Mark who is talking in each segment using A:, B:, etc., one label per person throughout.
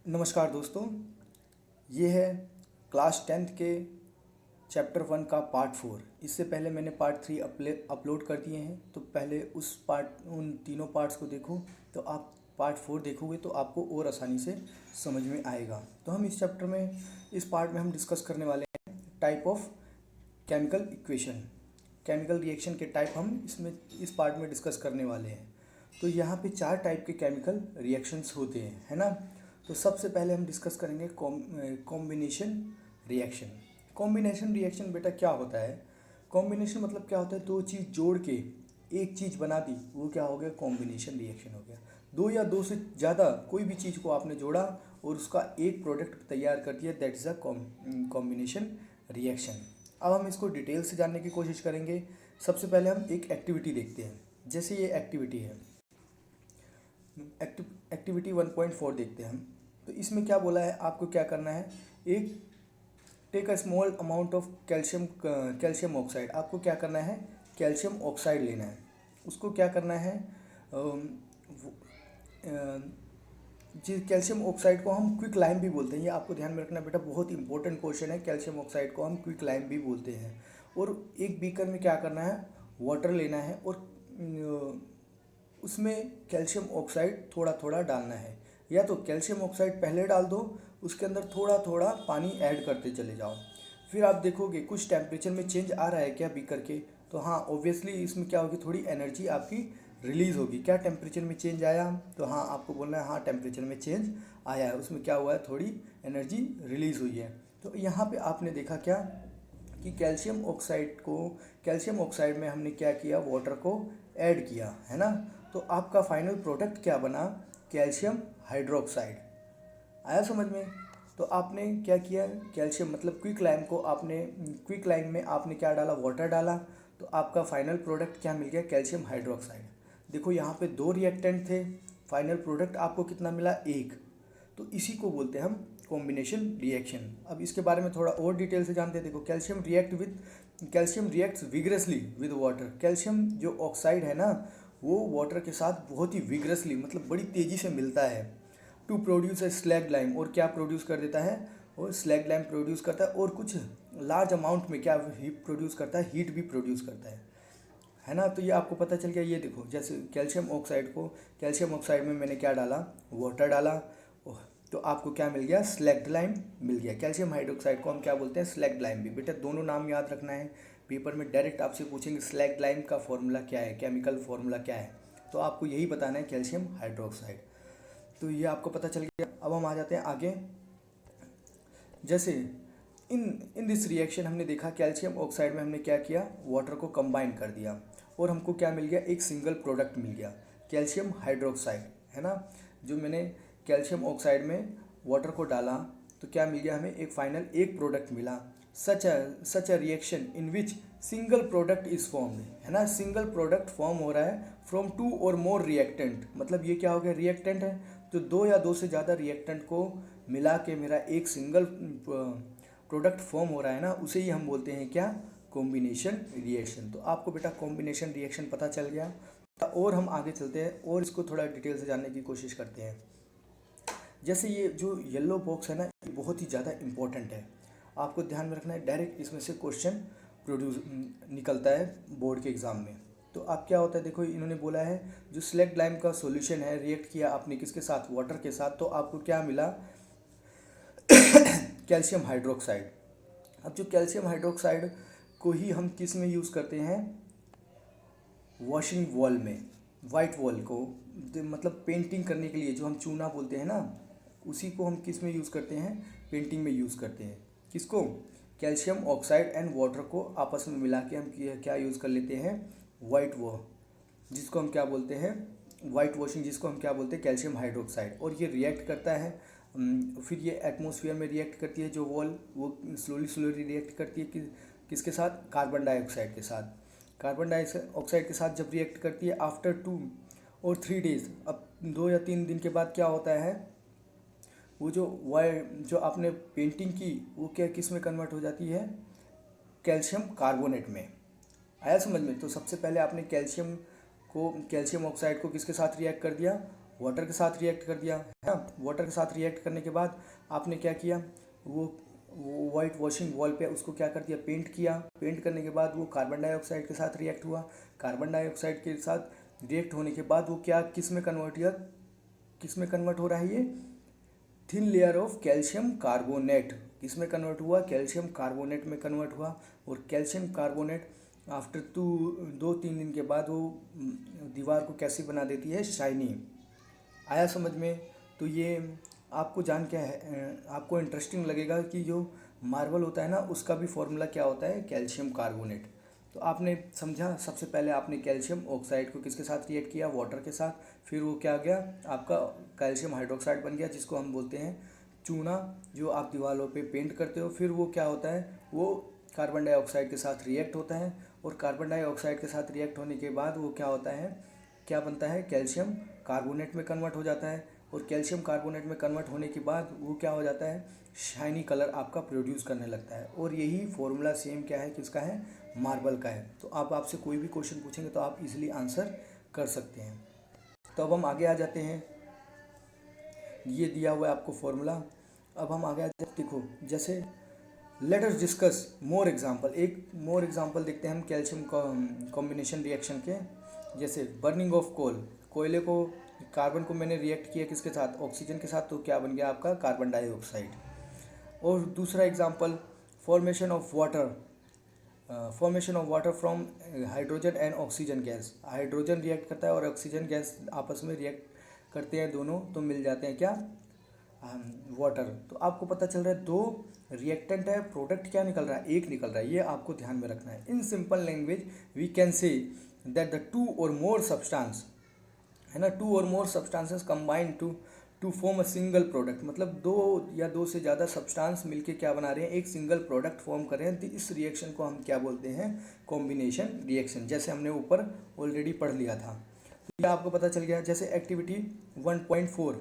A: नमस्कार दोस्तों, ये है क्लास 10th के चैप्टर 1 का पार्ट 4। इससे पहले मैंने पार्ट 3 अपलोड कर दिए हैं। तो पहले उन तीनों पार्ट्स को देखो। तो आप पार्ट 4 देखोगे तो आपको और आसानी से समझ में आएगा। तो हम इस चैप्टर में इस पार्ट में हम डिस्कस करने वाले हैं type of chemical equation. Chemical reaction के टाइप हम इस पार्ट में डिस्कस करने वाले हैं। तो यहाँ पे 4 टाइप के केमिकल रिएक्शंस होते हैं, है ना। तो सबसे पहले हम डिस्कस करेंगे कॉम्बिनेशन रिएक्शन। कॉम्बिनेशन रिएक्शन बेटा क्या होता है? कॉम्बिनेशन मतलब क्या होता है? दो चीज़ जोड़ के एक चीज़ बना दी, वो क्या हो गया? कॉम्बिनेशन रिएक्शन हो गया। दो या दो से ज़्यादा कोई भी चीज़ को आपने जोड़ा और उसका एक प्रोडक्ट तैयार कर दिया, that is a combination reaction. अब हम इसको डिटेल से जानने की कोशिश करेंगे। सबसे पहले हम एक एक्टिविटी देखते हैं। जैसे ये एक्टिविटी है, एक्टिविटी 1.4 देखते हैं हम। तो इसमें क्या बोला है? आपको क्या करना है? एक take a small amount of calcium oxide. आपको क्या करना है? कैल्शियम ऑक्साइड लेना है। उसको क्या करना है? जी, कैल्शियम ऑक्साइड को हम क्विक लाइम भी बोलते हैं। ये आपको ध्यान में रखना बेटा, बहुत इंपॉर्टेंट क्वेश्चन है। कैल्शियम ऑक्साइड को हम क्विक लाइम भी बोलते हैं। और एक बीकर में क्या करना है? वाटर लेना है और उसमें कैल्शियम ऑक्साइड थोड़ा थोड़ा डालना है। या तो कैल्शियम ऑक्साइड पहले डाल दो, उसके अंदर थोड़ा थोड़ा पानी ऐड करते चले जाओ। फिर आप देखोगे कुछ टेम्परेचर में चेंज आ रहा है क्या बीकर के? तो हाँ, ऑब्वियसली इसमें क्या होगी? थोड़ी एनर्जी आपकी रिलीज़ होगी। क्या टेम्परेचर में चेंज आया? तो हाँ, आपको बोलना है हाँ, टेम्परेचर में चेंज आया है। उसमें क्या हुआ है? थोड़ी एनर्जी रिलीज़ हुई है। तो यहाँ पे आपने देखा क्या कि कैल्शियम ऑक्साइड में हमने क्या किया? वाटर को ऐड किया, है ना। तो आपका फाइनल प्रोडक्ट क्या बना? Calcium hydroxide. आया समझ में? तो आपने क्या किया? कैल्शियम मतलब क्विक लाइम में आपने क्या डाला? वाटर डाला। तो आपका फाइनल प्रोडक्ट क्या मिल गया? Calcium hydroxide. देखो यहाँ पे 2 रिएक्टेंट थे, फाइनल प्रोडक्ट आपको कितना मिला? 1। तो इसी को बोलते हैं हम कॉम्बिनेशन रिएक्शन। अब इसके बारे में थोड़ा और डिटेल से जानते हैं। देखो, calcium reacts vigorously with water. Calcium जो ऑक्साइड है ना, वो वाटर के साथ बहुत ही विग्रसली मतलब बड़ी तेज़ी से मिलता है to produce a slag lime. और क्या प्रोड्यूस कर देता है? और स्लैग लाइम प्रोड्यूस करता है और कुछ लार्ज अमाउंट में क्या हीट प्रोड्यूस करता है? हीट भी प्रोड्यूस करता है ना। तो ये आपको पता चल गया। ये देखो, जैसे कैल्शियम ऑक्साइड में मैंने क्या डाला? वाटर डाला। तो आपको क्या मिल गया? स्लैग्ड लाइम मिल गया। कैल्शियम हाइड्रोक्साइड को हम क्या बोलते हैं? स्लैग्ड लाइम भी। बेटा दोनों नाम याद रखना है, पेपर में डायरेक्ट आपसे पूछेंगे स्लैग्ड लाइम का फॉर्मूला क्या है, केमिकल फॉर्मूला क्या है। तो आपको यही बताना है, कैल्शियम हाइड्रोक्साइड। तो ये आपको पता चल गया। अब हम आ जाते हैं आगे। जैसे इन इन दिस रिएक्शन हमने देखा कैल्शियम ऑक्साइड में हमने क्या किया? वाटर को कंबाइन कर दिया और हमको क्या मिल गया? एक सिंगल प्रोडक्ट मिल गया, कैल्शियम हाइड्रोक्साइड, है ना। जो मैंने कैल्शियम ऑक्साइड में वाटर को डाला तो क्या मिल गया हमें? एक प्रोडक्ट मिला। Such a reaction in which single product is formed, है ना। सिंगल प्रोडक्ट फॉर्म हो रहा है फ्रॉम 2 और मोर रिएक्टेंट। मतलब ये क्या हो गया? रिएक्टेंट है तो 2 या 2 से ज़्यादा रिएक्टेंट को मिला के मेरा एक सिंगल प्रोडक्ट फॉर्म हो रहा है ना, उसे ही हम बोलते हैं क्या? Combination reaction. तो आपको बेटा कॉम्बिनेशन रिएक्शन पता चल गया। और हम आगे चलते हैं और इसको थोड़ा डिटेल से जानने की कोशिश करते हैं। जैसे ये जो येलो बॉक्स है ना, ये बहुत ही ज़्यादा इंपॉर्टेंट है, आपको ध्यान में रखना है। डायरेक्ट इसमें से क्वेश्चन प्रोड्यूस निकलता है बोर्ड के एग्ज़ाम में। तो अब क्या होता है? देखो, इन्होंने बोला है जो स्लैग लाइम का सॉल्यूशन है, रिएक्ट किया आपने किसके साथ? वाटर के साथ। तो आपको क्या मिला? Calcium hydroxide. अब जो कैल्शियम हाइड्रोक्साइड को ही हम किस में यूज़ करते हैं? वॉशिंग वॉल में। वाइट वॉल को मतलब पेंटिंग करने के लिए जो हम चूना बोलते हैं ना, उसी को हम किस में यूज़ करते हैं? पेंटिंग में यूज़ करते हैं। किसको? कैल्शियम ऑक्साइड एंड वाटर को आपस में मिला के हम क्या यूज़ कर लेते हैं? जिसको हम क्या बोलते हैं? वाइट वॉशिंग, जिसको हम क्या बोलते हैं? Calcium hydroxide. और ये रिएक्ट करता है, फिर ये एटमॉस्फेयर में रिएक्ट करती है जो वॉल, वो स्लोली रिएक्ट करती है किसके साथ? कार्बन डाइऑक्साइड के साथ। कार्बन डाइऑक्साइड के साथ जब रिएक्ट करती है आफ्टर 2 और 3 डेज, अब 2 या 3 दिन के बाद क्या होता है? वो जो आपने पेंटिंग की वो क्या किस में कन्वर्ट हो जाती है? कैल्शियम कार्बोनेट में। आया समझ में? तो सबसे पहले आपने कैल्शियम ऑक्साइड को किसके साथ रिएक्ट कर दिया? वाटर के साथ रिएक्ट कर दिया, है ना। वाटर के साथ रिएक्ट करने के बाद आपने क्या किया, वो वाइट वॉशिंग वॉल पे उसको क्या कर दिया, पेंट किया। पेंट करने के बाद वो कार्बन डाइऑक्साइड के साथ रिएक्ट हुआ। कार्बन डाइऑक्साइड के साथ रिएक्ट होने के बाद वो क्या किस में कन्वर्ट किया, किस में कन्वर्ट हो रहा है, ये thin layer of calcium carbonate किस में कन्वर्ट हुआ, कैल्शियम कार्बोनेट में कन्वर्ट हुआ। और कैल्शियम कार्बोनेट आफ्टर 2-3 दिन के बाद वो दीवार को कैसी बना देती है, शाइनी। आया समझ में। तो ये आपको जान क्या है, आपको इंटरेस्टिंग लगेगा कि जो मार्बल होता है ना उसका भी फॉर्मूला क्या होता है, कैल्शियम कार्बोनेट। तो आपने समझा, सबसे पहले आपने कैल्शियम ऑक्साइड को किसके साथ रिएक्ट किया, वाटर के साथ। फिर वो क्या गया, आपका कैल्शियम हाइड्रोक्साइड बन गया, जिसको हम बोलते हैं चूना, जो आप दीवारों पे पेंट करते हो। फिर वो क्या होता है, वो कार्बन डाइऑक्साइड के साथ रिएक्ट होता है। और कार्बन डाइऑक्साइड के साथ रिएक्ट होने के बाद वो क्या होता है, क्या बनता है, कैल्शियम कार्बोनेट में कन्वर्ट हो जाता है। और कैल्शियम कार्बोनेट में कन्वर्ट होने के बाद वो क्या हो जाता है, शाइनी कलर आपका प्रोड्यूस करने लगता है। और यही फॉर्मूला सेम क्या है, किसका है, मार्बल का है। तो आप आपसे कोई भी क्वेश्चन पूछेंगे तो आप इजीली आंसर कर सकते हैं। तो अब हम आगे आ जाते हैं, ये दिया हुआ है आपको फॉर्मूला। अब हम आगे आ जाते हैं, देखो जैसे let us discuss more example, एक मोर एग्जांपल देखते हैं हम कैल्शियम कॉम्बिनेशन रिएक्शन के। जैसे बर्निंग ऑफ कोयले को, कार्बन को मैंने रिएक्ट किया किसके साथ, ऑक्सीजन के साथ, तो क्या बन गया आपका, कार्बन डाइऑक्साइड। और दूसरा example formation of water from hydrogen and oxygen gas. Hydrogen react करता है और ऑक्सीजन गैस आपस में रिएक्ट करते हैं दोनों, तो मिल जाते हैं क्या, वाटर। तो आपको पता चल रहा है दो रिएक्टेंट है, प्रोडक्ट क्या निकल रहा है, एक निकल रहा है। ये आपको ध्यान में रखना है। In simple language we can say that the two or more substances, है ना, two or more substances combine to form a single product. मतलब दो या दो से ज़्यादा सब्सटेंस मिलके क्या बना रहे हैं, एक सिंगल प्रोडक्ट फॉर्म कर रहे हैं। तो इस रिएक्शन को हम क्या बोलते हैं, कॉम्बिनेशन रिएक्शन, जैसे हमने ऊपर ऑलरेडी पढ़ लिया था। तो ये आपको पता चल गया। जैसे activity 1.4,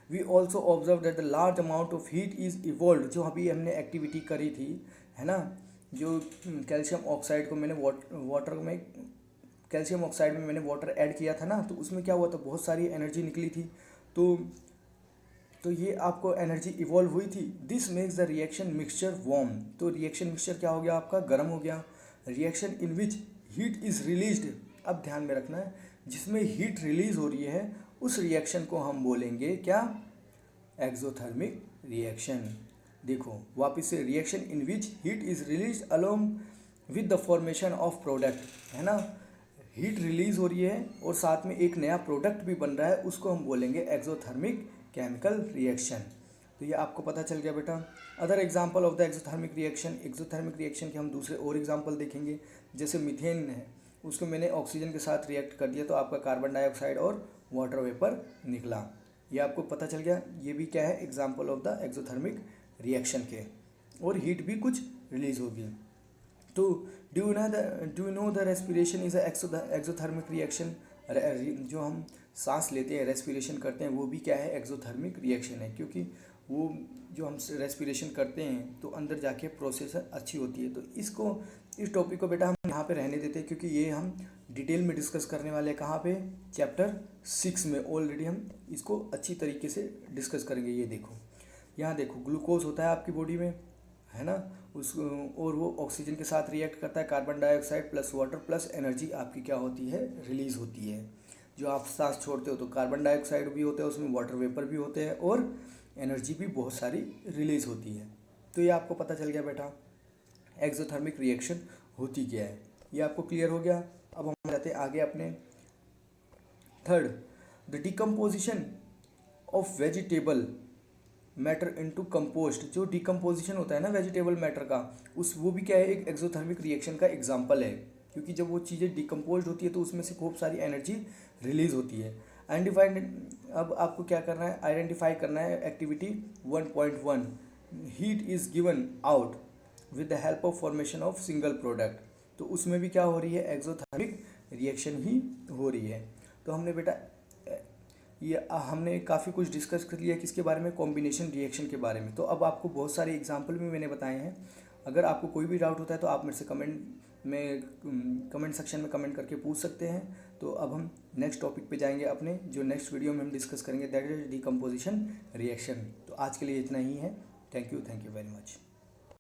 A: we also observe that the large amount of heat is evolve. जो अभी हमने एक्टिविटी करी थी, है ना, जो कैल्शियम ऑक्साइड को मैंने वाटर में, कैल्शियम ऑक्साइड में मैंने वाटर ऐड किया था ना, तो उसमें क्या हुआ था, बहुत सारी एनर्जी निकली थी। तो ये आपको एनर्जी इवॉल्व हुई थी। This makes the reaction mixture warm. तो रिएक्शन मिक्सचर क्या हो गया आपका, गर्म हो गया। Reaction in which heat is released, अब ध्यान में रखना है, जिसमें हीट रिलीज हो रही है उस रिएक्शन को हम बोलेंगे क्या, एक्सोथर्मिक रिएक्शन। देखो वापस से, reaction in which heat is release along with the formation of product, है ना, हीट रिलीज हो रही है और साथ में एक नया प्रोडक्ट भी बन रहा है, उसको हम बोलेंगे एक्सोथर्मिक केमिकल रिएक्शन। तो ये आपको पता चल गया बेटा। Other example of the exothermic reaction के हम दूसरे और एग्जांपल देखेंगे। जैसे मीथेन है, उसको मैंने ऑक्सीजन के साथ रिएक्ट कर दिया तो आपका कार्बन डाइऑक्साइड और वाटर वेपर निकला। ये आपको पता चल गया। ये भी क्या है, example of the exothermic reaction के, और हीट भी कुछ रिलीज होगी। तो do you know the respiration is exothermic reaction. जो हम सांस लेते हैं, रेस्पिरेशन करते हैं, वो भी क्या है, एक्सोथर्मिक रिएक्शन है। क्योंकि वो जो हम रेस्पिरेशन करते हैं तो अंदर जाके प्रोसेस अच्छी होती है। तो इस टॉपिक को बेटा हम यहाँ पे रहने देते हैं, क्योंकि ये हम डिटेल में डिस्कस करने वाले हैं। कहाँ पे, चैप्टर 6 में ऑलरेडी हम इसको अच्छी तरीके से डिस्कस करेंगे। ये देखो, यहाँ देखो, ग्लूकोज होता है आपकी बॉडी में, है ना, और वो ऑक्सीजन के साथ रिएक्ट करता है, carbon dioxide plus water plus energy आपकी क्या होती है, रिलीज होती है। जो आप सांस छोड़ते हो तो कार्बन डाइऑक्साइड भी होता है उसमें, वाटर वेपर भी होते हैं और एनर्जी भी बहुत सारी रिलीज होती है। तो ये आपको पता चल गया बेटा एक्सोथर्मिक रिएक्शन होती क्या है। ये आपको क्लियर हो गया। अब हम जाते हैं आगे अपने third, the decomposition of vegetable matter into compost. जो डिकम्पोजिशन होता है ना वेजिटेबल मैटर का, वो भी क्या है, एक एक्सोथर्मिक रिएक्शन का एग्जाम्पल है। क्योंकि जब वो चीज़ें डिकम्पोज होती है तो उसमें से खूब सारी एनर्जी रिलीज होती है। अब आपको क्या करना है, आइडेंटिफाई करना है। Activity 1.1, heat is given out with the help of formation of single product. तो उसमें भी क्या हो रही है, एक्सोथर्मिक रिएक्शन ही हो रही है। तो हमने बेटा ये हमने काफ़ी कुछ डिस्कस कर लिया किसके बारे में, कॉम्बिनेशन रिएक्शन के बारे में। तो अब आपको बहुत सारे एग्जांपल भी मैंने बताए हैं। अगर आपको कोई भी डाउट होता है तो आप मेरे से कमेंट सेक्शन में कमेंट करके पूछ सकते हैं। तो अब हम नेक्स्ट टॉपिक पे जाएंगे अपने, जो नेक्स्ट वीडियो में हम डिस्कस करेंगे, दैट इज डिकम्पोजिशन रिएक्शन। तो आज के लिए इतना ही है। Thank you very much.